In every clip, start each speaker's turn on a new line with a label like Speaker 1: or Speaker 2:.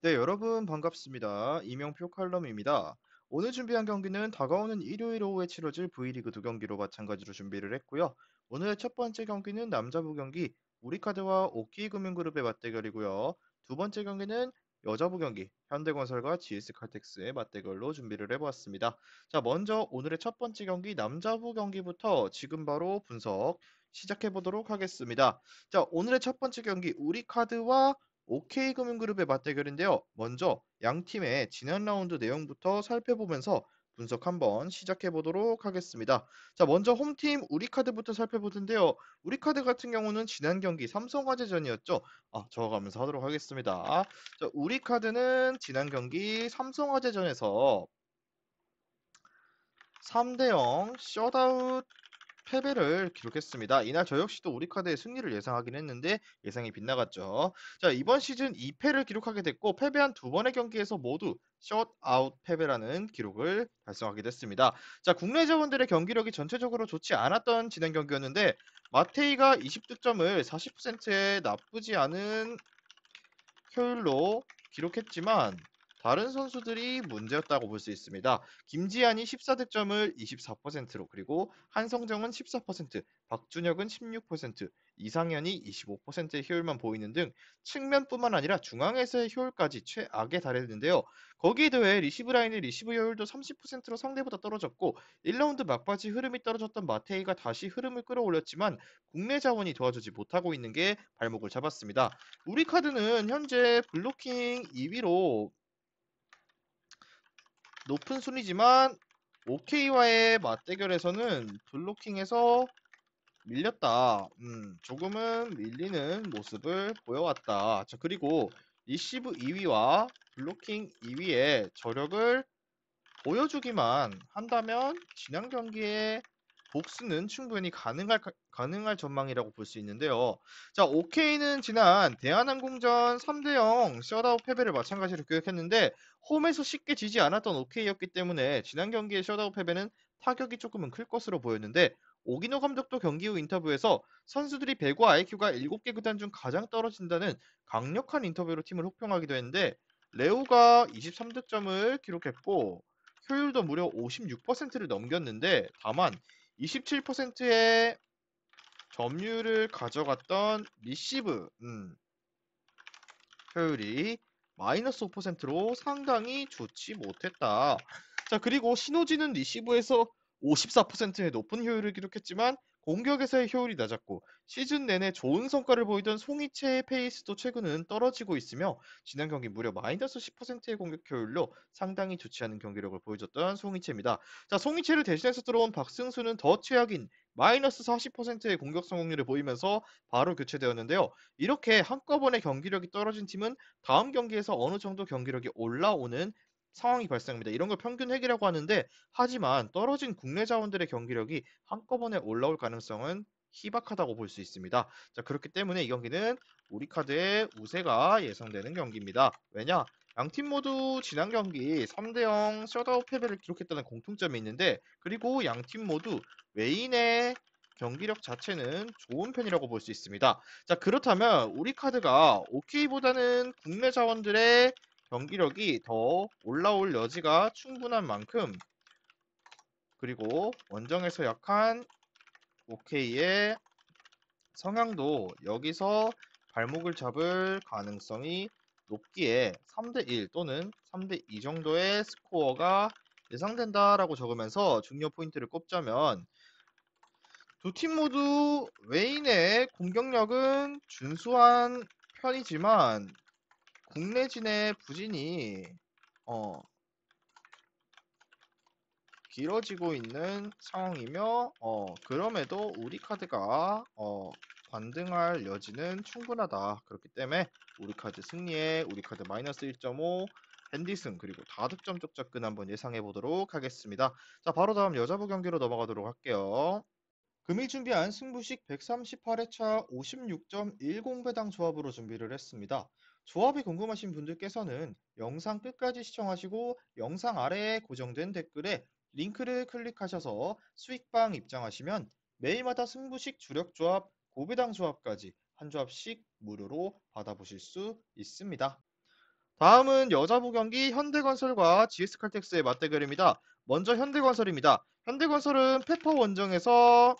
Speaker 1: 네, 여러분 반갑습니다. 이명표 칼럼입니다. 오늘 준비한 경기는 다가오는 일요일 오후에 치러질 V리그 두 경기로 마찬가지로 준비를 했고요. 오늘의 첫 번째 경기는 남자부 경기 우리카드와 오키금융그룹의 맞대결이고요. 두 번째 경기는 여자부 경기 현대건설과 GS칼텍스의 맞대결로 준비를 해보았습니다. 자, 먼저 오늘의 첫 번째 경기 남자부 경기부터 지금 바로 분석 시작해 보도록 하겠습니다. 자, 오늘의 첫 번째 경기 우리카드와 OK금융그룹의 맞대결인데요. 먼저 양 팀의 지난 라운드 내용부터 살펴보면서 분석 한번 시작해 보도록 하겠습니다. 자, 먼저 홈팀 우리카드부터 살펴보는데요. 우리카드 같은 경우는 지난 경기 삼성화재전이었죠. 적어가면서 하도록 하겠습니다. 자, 우리카드는 지난 경기 삼성화재전에서 3대 0 셧아웃 패배를 기록했습니다. 이날 저 역시도 우리카드의 승리를 예상하긴 했는데 예상이 빗나갔죠. 자, 이번 시즌 2패를 기록하게 됐고 패배한 두 번의 경기에서 모두 셧아웃 패배라는 기록을 달성하게 됐습니다. 자, 국내 자원들의 경기력이 전체적으로 좋지 않았던 지난 경기였는데 마테이가 20득점을 40%의 나쁘지 않은 효율로 기록했지만 다른 선수들이 문제였다고 볼 수 있습니다. 김지한이 14득점을 24%로 그리고 한성정은 14%, 박준혁은 16%, 이상현이 25%의 효율만 보이는 등 측면뿐만 아니라 중앙에서의 효율까지 최악에 달했는데요. 거기에 더해 리시브 라인의 리시브 효율도 30%로 상대보다 떨어졌고 1라운드 막바지 흐름이 떨어졌던 마테이가 다시 흐름을 끌어올렸지만 국내 자원이 도와주지 못하고 있는 게 발목을 잡았습니다. 우리 카드는 현재 블로킹 2위로 높은 순위지만 OK와의 맞대결에서는 블로킹에서 밀렸다. 조금은 밀리는 모습을 보여왔다. 자, 그리고 리시브 2위와 블로킹 2위의 저력을 보여주기만 한다면 지난 경기에 복수는 충분히 가능할 전망이라고 볼 수 있는데요. 자, OK는 지난 대한항공전 3대 0 셧아웃 패배를 마찬가지로 기록했는데 홈에서 쉽게 지지 않았던 OK였기 때문에 지난 경기의 셧아웃 패배는 타격이 조금은 클 것으로 보였는데 오기노 감독도 경기 후 인터뷰에서 선수들이 배구 IQ가 7개 구단 중 가장 떨어진다는 강력한 인터뷰로 팀을 혹평하기도 했는데 레오가 23득점을 기록했고 효율도 무려 56%를 넘겼는데 다만 27%의 점유율을 가져갔던 리시브 효율이 마이너스 5%로 상당히 좋지 못했다. 자, 그리고 신호지는 리시브에서 54%의 높은 효율을 기록했지만 공격에서의 효율이 낮았고 시즌 내내 좋은 성과를 보이던 송이채의 페이스도 최근은 떨어지고 있으며 지난 경기 무려 마이너스 10%의 공격 효율로 상당히 좋지 않은 경기력을 보여줬던 송이채입니다. 자, 송이채를 대신해서 들어온 박승수는 더 최악인 마이너스 40%의 공격 성공률을 보이면서 바로 교체되었는데요. 이렇게 한꺼번에 경기력이 떨어진 팀은 다음 경기에서 어느 정도 경기력이 올라오는 상황이 발생합니다. 이런 걸 평균 회귀라고 하는데 하지만 떨어진 국내 자원들의 경기력이 한꺼번에 올라올 가능성은 희박하다고 볼 수 있습니다. 자, 그렇기 때문에 이 경기는 우리카드의 우세가 예상되는 경기입니다. 왜냐? 양팀 모두 지난 경기 3대 0 셧아웃 패배를 기록했다는 공통점이 있는데 그리고 양팀 모두 외인의 경기력 자체는 좋은 편이라고 볼 수 있습니다. 자, 그렇다면 우리 카드가 OK보다는 국내 자원들의 경기력이 더 올라올 여지가 충분한 만큼 그리고 원정에서 약한 OK의 성향도 여기서 발목을 잡을 가능성이 높기에 3대1 또는 3대2 정도의 스코어가 예상된다라고 적으면서 중요 포인트를 꼽자면 두 팀 모두 외인의 공격력은 준수한 편이지만 국내진의 부진이 어, 길어지고 있는 상황이며 그럼에도 우리 카드가 반등할 여지는 충분하다. 그렇기 때문에 우리 카드 승리에 우리 카드 마이너스 1.5 핸디승 그리고 다득점 쪽 접근 한번 예상해 보도록 하겠습니다. 자, 바로 다음 여자부 경기로 넘어가도록 할게요. 금일 준비한 승부식 138회차 56.10배당 조합으로 준비를 했습니다. 조합이 궁금하신 분들께서는 영상 끝까지 시청하시고 영상 아래에 고정된 댓글에 링크를 클릭하셔서 수익방 입장하시면 매일마다 승부식 주력 조합, 고배당 조합까지 한 조합씩 무료로 받아보실 수 있습니다. 다음은 여자부 경기 현대건설과 GS칼텍스의 맞대결입니다. 먼저 현대건설입니다. 현대건설은 페퍼 원정에서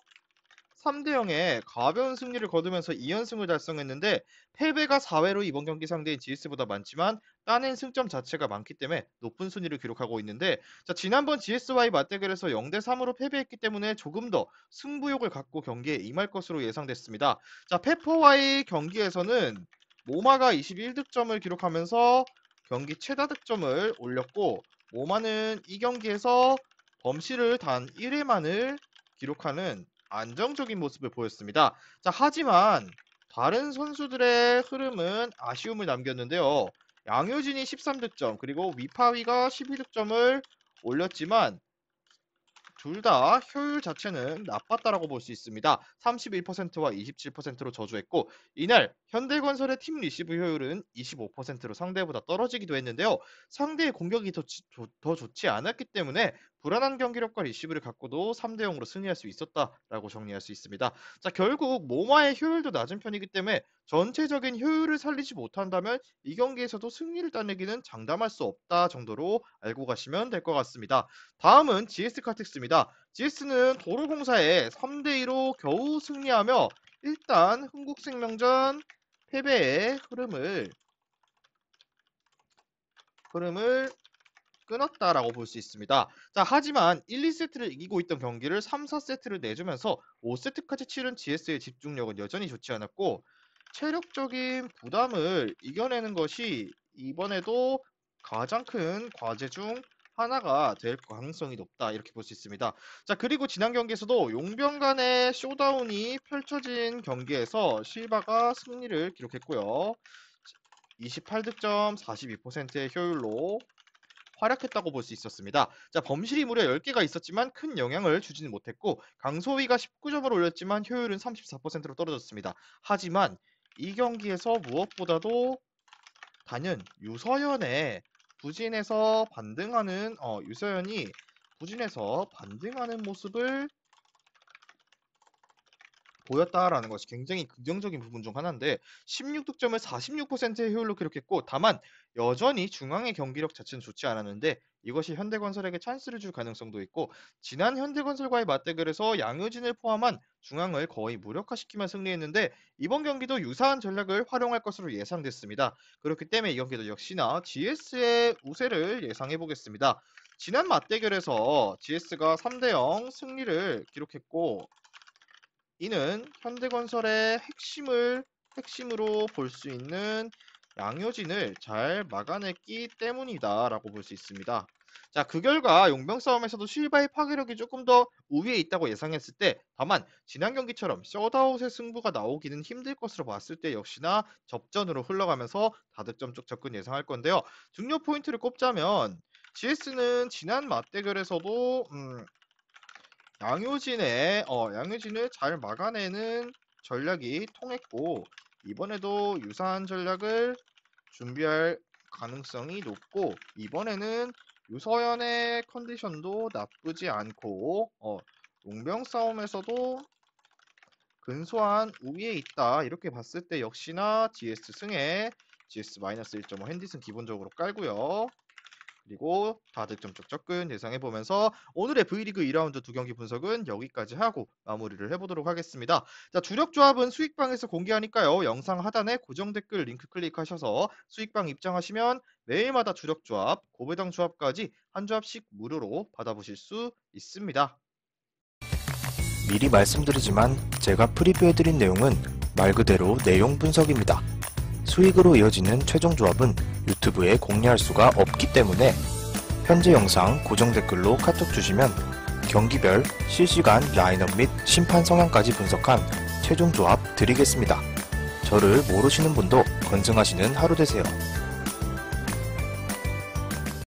Speaker 1: 3대 0의 가벼운 승리를 거두면서 2연승을 달성했는데 패배가 4회로 이번 경기 상대인 GS보다 많지만 따낸 승점 자체가 많기 때문에 높은 순위를 기록하고 있는데 자, 지난번 GS와의 맞대결에서 0대 3으로 패배했기 때문에 조금 더 승부욕을 갖고 경기에 임할 것으로 예상됐습니다. 자, 페퍼와의 경기에서는 모마가 21득점을 기록하면서 경기 최다 득점을 올렸고 모마는 이 경기에서 범실을 단 1회만을 기록하는 안정적인 모습을 보였습니다. 자, 하지만 다른 선수들의 흐름은 아쉬움을 남겼는데요. 양효진이 13득점, 그리고 위파위가 12득점을 올렸지만 둘 다 효율 자체는 나빴다라고 볼 수 있습니다. 31%와 27%로 저조했고 이날 현대건설의 팀 리시브 효율은 25%로 상대보다 떨어지기도 했는데요. 상대의 공격이 더 좋지 않았기 때문에 불안한 경기력과 리시브를 갖고도 3대 0으로 승리할 수 있었다라고 정리할 수 있습니다. 자, 결국 모마의 효율도 낮은 편이기 때문에 전체적인 효율을 살리지 못한다면 이 경기에서도 승리를 따내기는 장담할 수 없다 정도로 알고 가시면 될 것 같습니다. 다음은 GS칼텍스입니다. GS는 도로공사에 3대 2로 겨우 승리하며 일단 흥국생명전 패배의 흐름을 끊었다라고 볼 수 있습니다. 자, 하지만 1, 2세트를 이기고 있던 경기를 3, 4세트를 내주면서 5세트까지 치른 GS의 집중력은 여전히 좋지 않았고 체력적인 부담을 이겨내는 것이 이번에도 가장 큰 과제 중 하나가 될 가능성이 높다 이렇게 볼 수 있습니다. 자, 그리고 지난 경기에서도 용병 간의 쇼다운이 펼쳐진 경기에서 실바가 승리를 기록했고요. 28득점 42%의 효율로 활약했다고 볼 수 있었습니다. 자, 범실이 무려 10개가 있었지만 큰 영향을 주지는 못했고 강소희가 19점을 올렸지만 효율은 34%로 떨어졌습니다. 하지만 이 경기에서 무엇보다도 단연 유서연이 부진해서 반등하는 모습을 보였다라는 것이 굉장히 긍정적인 부분 중 하나인데 16득점을 46%의 효율로 기록했고 다만 여전히 중앙의 경기력 자체는 좋지 않았는데 이것이 현대건설에게 찬스를 줄 가능성도 있고 지난 현대건설과의 맞대결에서 양효진을 포함한 중앙을 거의 무력화시키며 승리했는데 이번 경기도 유사한 전략을 활용할 것으로 예상됐습니다. 그렇기 때문에 이 경기도 역시나 GS의 우세를 예상해 보겠습니다. 지난 맞대결에서 GS가 3대 0 승리를 기록했고 이는 현대건설의 핵심으로 볼 수 있는 양효진을 잘 막아냈기 때문이다라고 볼 수 있습니다. 자, 그 결과 용병 싸움에서도 실바의 파괴력이 조금 더 우위에 있다고 예상했을 때 다만 지난 경기처럼 셧아웃의 승부가 나오기는 힘들 것으로 봤을 때 역시나 접전으로 흘러가면서 다득점 쪽 접근 예상할 건데요. 중요 포인트를 꼽자면 GS는 지난 맞대결에서도 양효진을 잘 막아내는 전략이 통했고 이번에도 유사한 전략을 준비할 가능성이 높고 이번에는 유서연의 컨디션도 나쁘지 않고 용병 싸움에서도 근소한 우위에 있다 이렇게 봤을 때 역시나 GS 승에 GS-1.5 핸디슨 기본적으로 깔고요. 그리고 다득점 쪽 접근 예상해보면서 오늘의 V리그 2라운드 두 경기 분석은 여기까지 하고 마무리를 해보도록 하겠습니다. 자, 주력 조합은 수익방에서 공개하니까요. 영상 하단에 고정 댓글 링크 클릭하셔서 수익방 입장하시면 매일마다 주력 조합, 고배당 조합까지 한 조합씩 무료로 받아보실 수 있습니다.
Speaker 2: 미리 말씀드리지만 제가 프리뷰해드린 내용은 말 그대로 내용 분석입니다. 수익으로 이어지는 최종 조합은 유튜브에 공개할 수가 없기 때문에 현재 영상 고정 댓글로 카톡 주시면 경기별 실시간 라인업 및 심판 성향까지 분석한 최종 조합 드리겠습니다. 저를 모르시는 분도 건승하시는 하루 되세요.